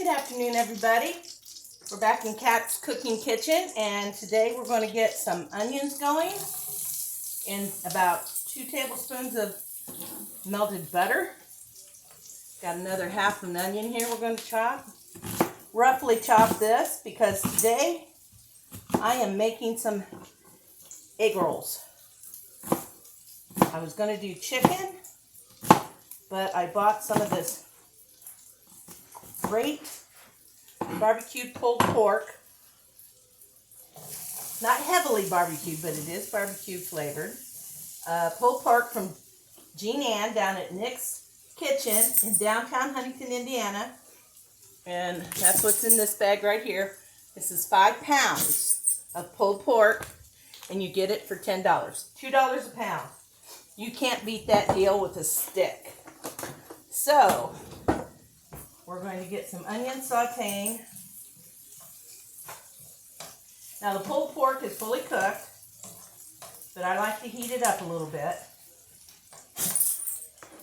afternoon, everybody. We're back in Kat's cooking kitchen, and today we're going to get some onions going in about 2 tablespoons of melted butter. Got another half an onion here we're going to chop. Roughly chop this because today I am making some egg rolls. I was going to do chicken, but I bought some of this great barbecued pulled pork. Not heavily barbecued, but it is barbecue flavored. Pulled pork from Jean Ann down at Nick's Kitchen in downtown Huntington, Indiana. And that's what's in this bag right here. This is 5 pounds of pulled pork, and you get it for $10. $2 a pound. You can't beat that deal with a stick. So, we're going to get some onion sauteing. Now the pulled pork is fully cooked, but I like to heat it up a little bit.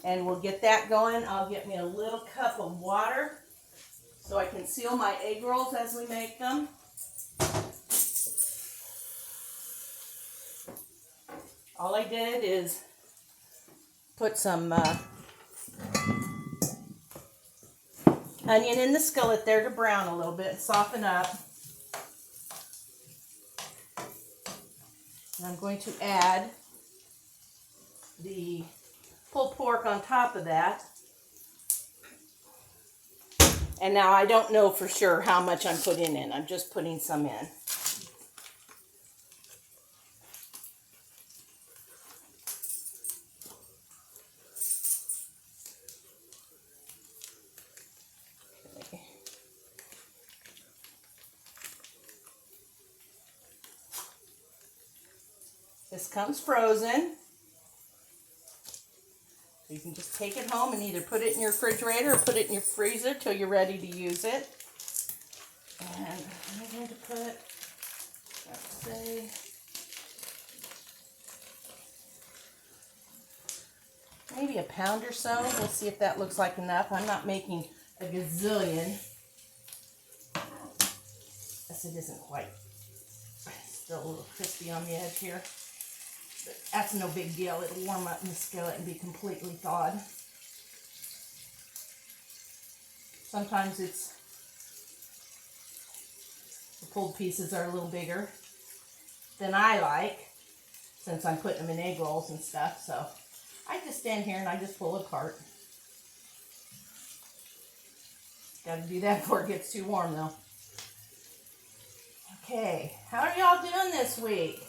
And we'll get that going. I'll get me a little cup of water so I can seal my egg rolls as we make them. All I did is put some onion in the skillet there to brown a little bit and soften up. And I'm going to add the pulled pork on top of that. And now I don't know for sure how much I'm putting in. I'm just putting some in. Okay. This comes frozen. So you can just take it home and either put it in your refrigerator or put it in your freezer till you're ready to use it. And I'm going to put, let's say, maybe a pound or so. We'll see if that looks like enough. I'm not making a gazillion. Guess it isn't quite. Still a little crispy on the edge here. But that's no big deal. It'll warm up in the skillet and be completely thawed. Sometimes the pulled pieces are a little bigger than I like, since I'm putting them in egg rolls and stuff. So I just stand here and I just pull it apart. Got to do that before it gets too warm though. Okay, how are y'all doing this week?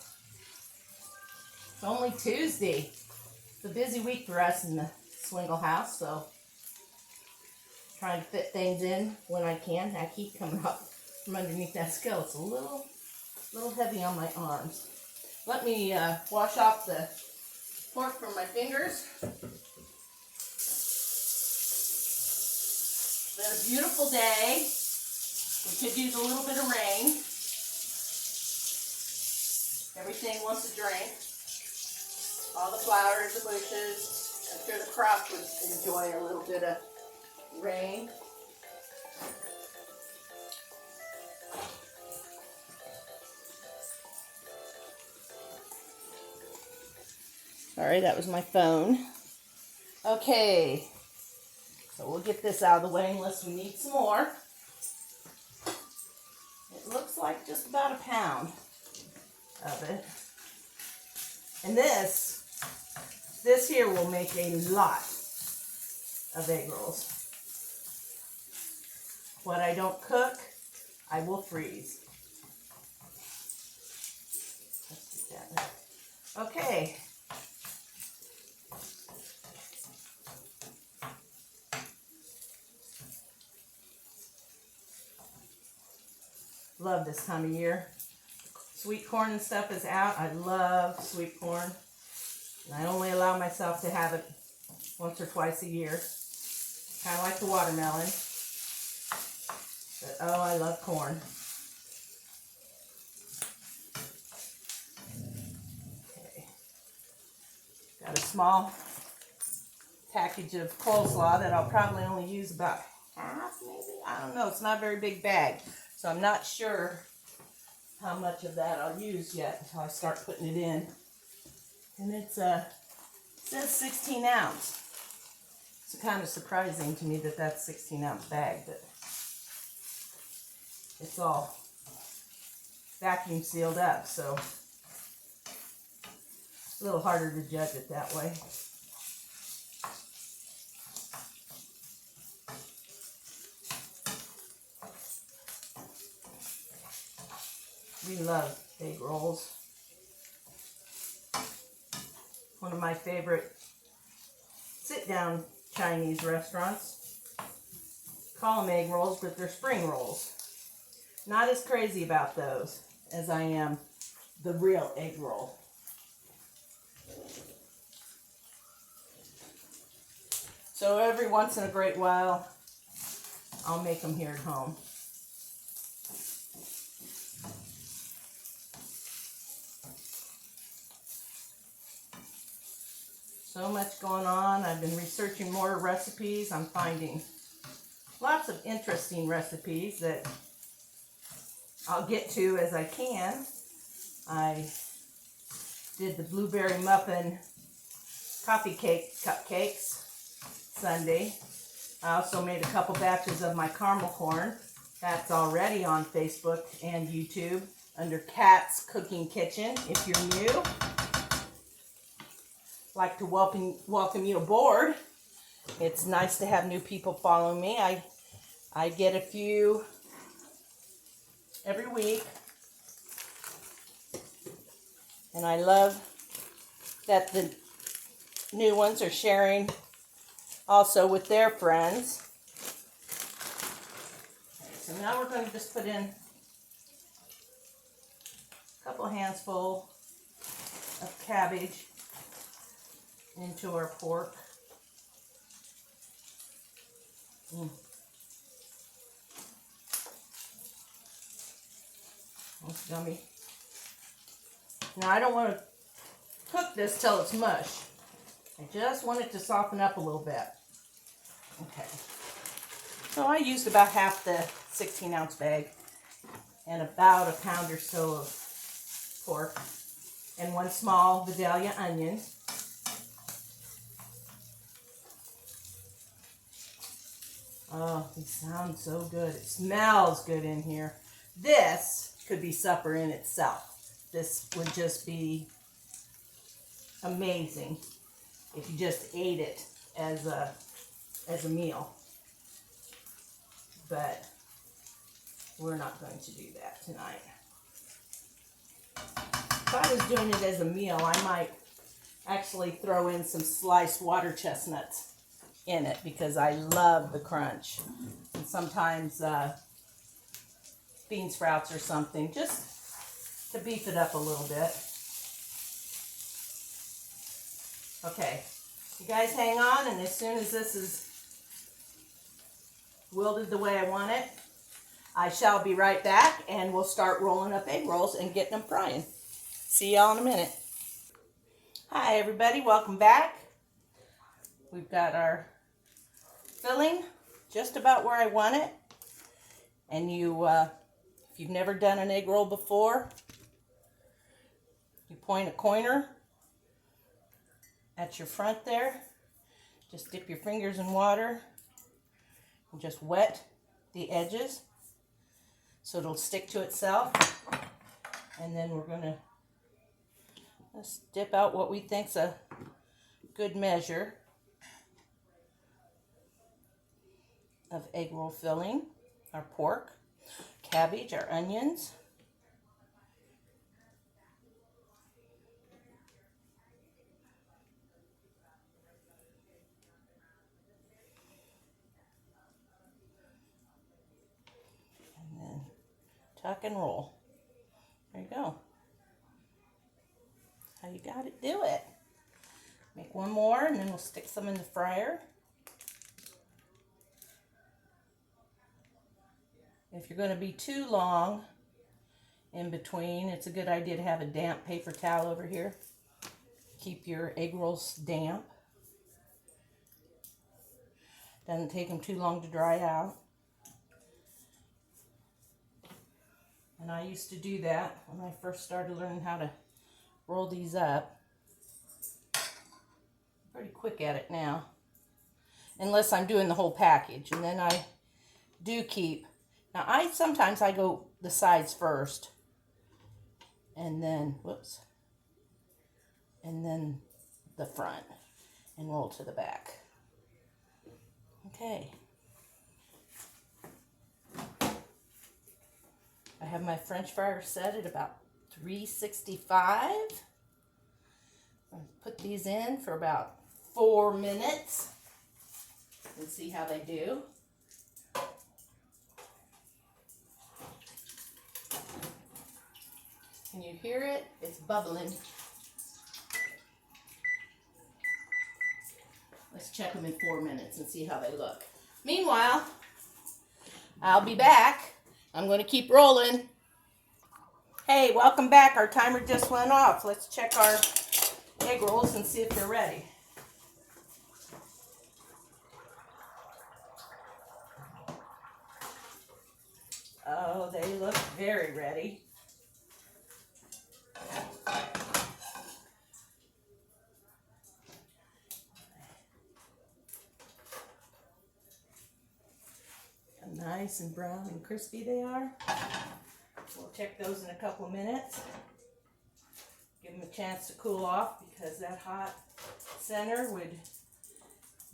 It's only Tuesday. It's a busy week for us in the Swingle house, so trying to fit things in when I can. I keep coming up from underneath that skillet. It's a little heavy on my arms. Let me wash off the pork from my fingers. It's been a beautiful day. We could use a little bit of rain. Everything wants a drink. All the flowers, the bushes. I'm sure the crop would enjoy a little bit of rain. Sorry, that was my phone. Okay, so we'll get this out of the way unless we need some more. It looks like just about a pound of it. And this here will make a lot of egg rolls. What I don't cook, I will freeze. Let's get that. Okay. Love this time of year. Sweet corn and stuff is out. I love sweet corn. And I only allow myself to have it once or twice a year. Kind of like the watermelon. But oh, I love corn. Okay. Got a small package of coleslaw that I'll probably only use about half, maybe? I don't know. It's not a very big bag. So I'm not sure how much of that I'll use yet until I start putting it in. And it says 16 ounce. It's kind of surprising to me that that's 16 ounce bag, but it's all vacuum sealed up, so it's a little harder to judge it that way. We love egg rolls. One of my favorite sit-down Chinese restaurants. Call them egg rolls, but they're spring rolls. Not as crazy about those as I am the real egg roll. So every once in a great while, I'll make them here at home. So much going on. I've been researching more recipes. I'm finding lots of interesting recipes that I'll get to as I can. I did the blueberry muffin coffee cake cupcakes Sunday. I also made a couple batches of my caramel corn. That's already on Facebook and YouTube under Kat's Cooking Kitchen. If you're new, I'd like to welcome you aboard. It's nice to have new people following me. I get a few every week, and I love that the new ones are sharing also with their friends. Okay, so now we're going to just put in a couple handfuls of cabbage into our pork. That's yummy. Now I don't want to cook this till it's mush. I just want it to soften up a little bit. Okay. So I used about half the 16 ounce bag and about a pound or so of pork and one small Vidalia onion. Oh, these sound so good. It smells good in here. This could be supper in itself. This would just be amazing if you just ate it as a meal. But we're not going to do that tonight. If I was doing it as a meal, I might actually throw in some sliced water chestnuts in it because I love the crunch. And sometimes bean sprouts or something, just to beef it up a little bit. Okay, you guys hang on, and as soon as this is wilted the way I want it, I shall be right back, and we'll start rolling up egg rolls and getting them frying. See y'all in a minute. Hi everybody, welcome back. We've got our filling just about where I want it. And if you've never done an egg roll before, you point a coiner at your front there. Just dip your fingers in water and just wet the edges so it'll stick to itself. And then we're going to just dip out what we think's a good measure of egg roll filling. Our pork, cabbage, our onions. And then tuck and roll. There you go. How you got it, do it. Make one more and then we'll stick some in the fryer. If you're going to be too long in between, it's a good idea to have a damp paper towel over here. Keep your egg rolls damp. Doesn't take them too long to dry out. And I used to do that when I first started learning how to roll these up. Pretty quick at it now. Unless I'm doing the whole package. And then I do keep. Now sometimes I go the sides first. And then, whoops. And then the front. And roll to the back. Okay. I have my French fryer set at about 365. I'll put these in for about 4 minutes and see how they do. Can you hear it? It's bubbling. Let's check them in 4 minutes and see how they look. Meanwhile, I'll be back. I'm going to keep rolling. Hey, welcome back. Our timer just went off. Let's check our egg rolls and see if they're ready. Oh, they look very ready. Nice and brown and crispy they are. We'll check those in a couple of minutes. Give them a chance to cool off because that hot center would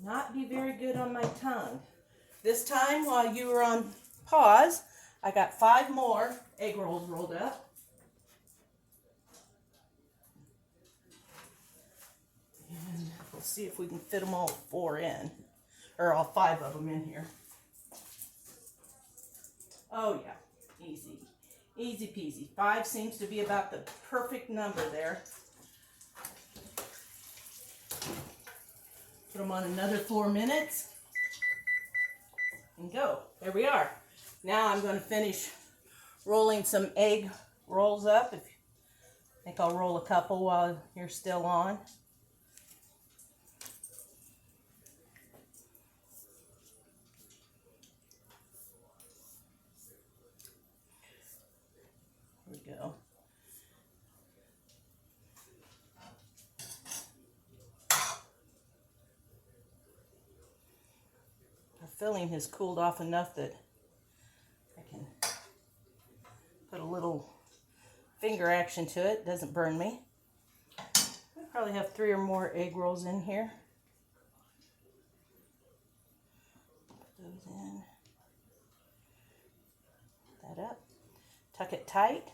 not be very good on my tongue. This time while you were on pause, I got 5 more egg rolls rolled up. And we'll see if we can fit them all 4 in, or all 5 of them in here. Oh yeah, easy. Easy peasy. 5 seems to be about the perfect number there. Put them on another 4 minutes. And go. There we are. Now I'm going to finish rolling some egg rolls up. I think I'll roll a couple while you're still on. Go. Our filling has cooled off enough that I can put a little finger action to it. Doesn't burn me. I probably have 3 or more egg rolls in here. Put those in. Put that up. Tuck it tight.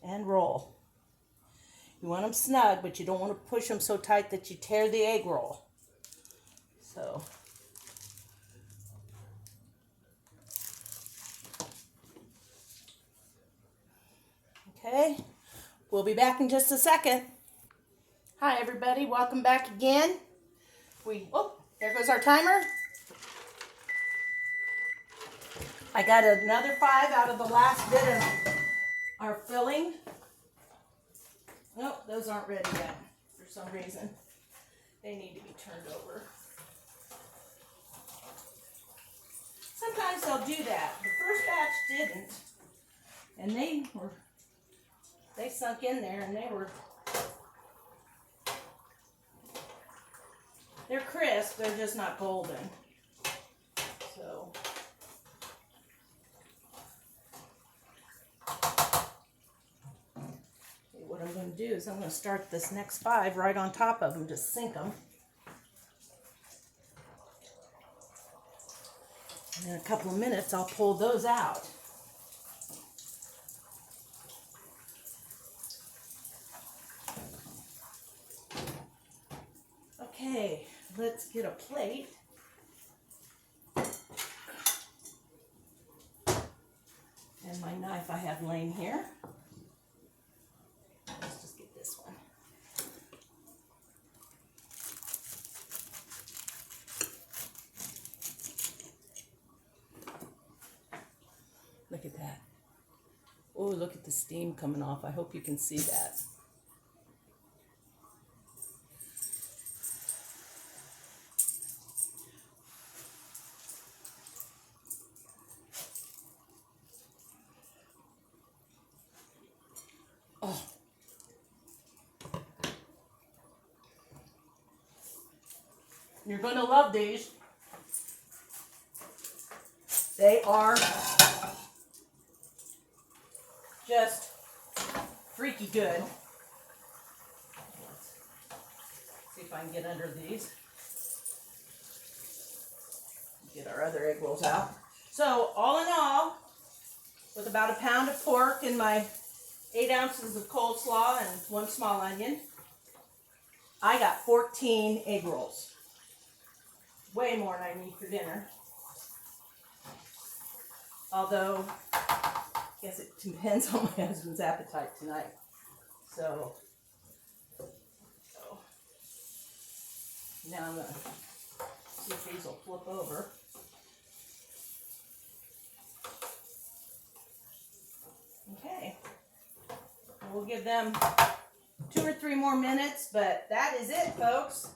And roll. You want them snug, but you don't want to push them so tight that you tear the egg roll. So, okay, we'll be back in just a second. Hi everybody, welcome back again. There goes our timer. I got another 5 out of the last bit of our filling. Nope, those aren't ready yet for some reason. They need to be turned over. Sometimes they'll do that. The first batch didn't. And they sunk in there and they're crisp, they're just not golden. So what I'm going to do is I'm going to start this next 5 right on top of them, just sink them. And in a couple of minutes, I'll pull those out. Okay, let's get a plate. And my knife I have laying here. Let's just get this one. Look at that. Oh, look at the steam coming off. I hope you can see that. You're going to love these. They are just freaky good. Let's see if I can get under these. Get our other egg rolls out. So all in all, with about a pound of pork and my 8 ounces of coleslaw and 1 small onion, I got 14 egg rolls. Way more than I need for dinner. Although, I guess it depends on my husband's appetite tonight. So now I'm going to see if these will flip over. Okay. We'll give them 2 or 3 more minutes, but that is it, folks.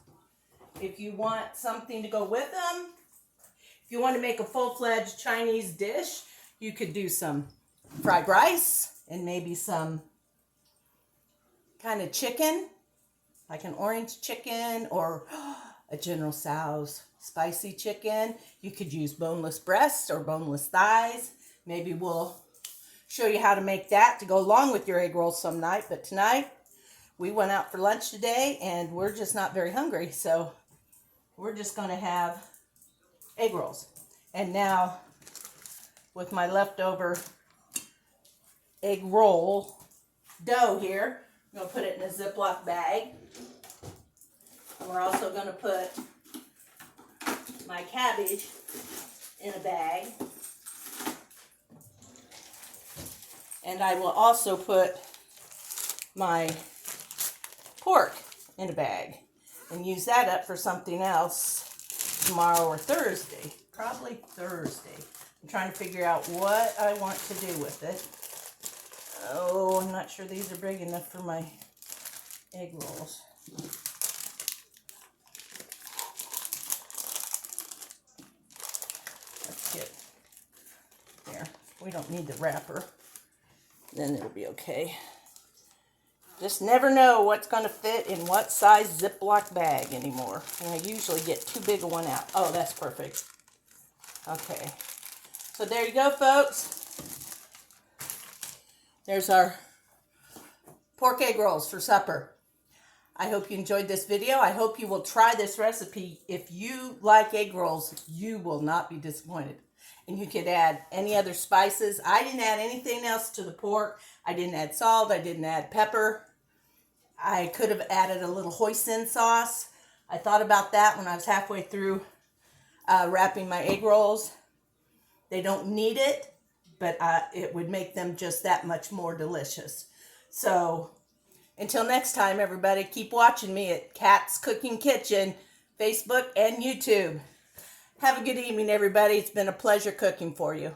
If you want something to go with them, if you want to make a full-fledged Chinese dish, you could do some fried rice and maybe some kind of chicken, like an orange chicken or a General Tso's spicy chicken. You could use boneless breasts or boneless thighs. Maybe we'll show you how to make that to go along with your egg rolls some night. But tonight, we went out for lunch today and we're just not very hungry. So we're just going to have egg rolls. And now, with my leftover egg roll dough here, I'm going to put it in a Ziploc bag. And we're also going to put my cabbage in a bag. And I will also put my pork in a bag and use that up for something else tomorrow or Thursday. Probably Thursday. I'm trying to figure out what I want to do with it. Oh, I'm not sure these are big enough for my egg rolls. Let's get there. We don't need the wrapper. Then it'll be okay. Just never know what's going to fit in what size Ziploc bag anymore. And I usually get too big a one out. Oh, that's perfect. Okay. So there you go, folks. There's our pork egg rolls for supper. I hope you enjoyed this video. I hope you will try this recipe. If you like egg rolls, you will not be disappointed. And you could add any other spices. I didn't add anything else to the pork. I didn't add salt. I didn't add pepper. I could have added a little hoisin sauce. I thought about that when I was halfway through wrapping my egg rolls. They don't need it, but it would make them just that much more delicious. So until next time, everybody, keep watching me at Kat's Cooking Kitchen, Facebook and YouTube. Have a good evening, everybody. It's been a pleasure cooking for you.